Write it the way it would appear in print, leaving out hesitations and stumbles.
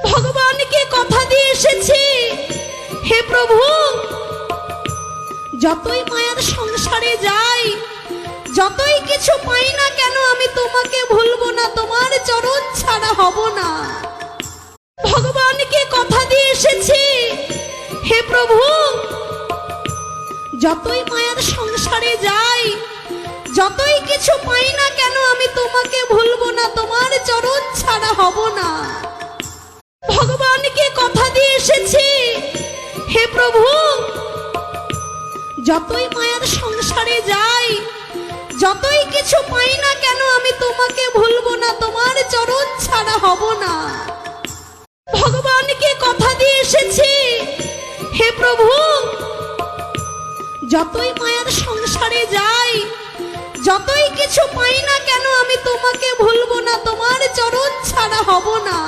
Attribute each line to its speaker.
Speaker 1: ভগবানকে কথা দিয়ে এসেছি, হে প্রভু, যতই মায়ার সংসারে যাই, যতই কিছু পাই না কেন, আমি তোমাকে ভুলবো না, তোমার চরণ ছাড়া হব না। ভগবানকে কথা দিয়ে এসেছি, হে প্রভু, যতই মায়ার সংসারে যাই, যতই কিছু পাই না কেন, আমি তোমাকে ভুলবো না, তোমার চরণ ছাড়া হব না। ভগবানকে কথা দিয়ে এসেছি, হে প্রভু, যতই মায়ার সংসারে যাই, যতই কিছু পাই না কেন, আমি তোমাকে ভুলবো না, তোমার চরণ ছাড়া হব না। ভগবানকে কথা দিয়ে এসেছি, হে প্রভু, যতই মায়ার সংসারে যাই, যতই কিছু পাই না কেন, আমি তোমাকে ভুলবো না, তোমার চরণ ছাড়া হব না।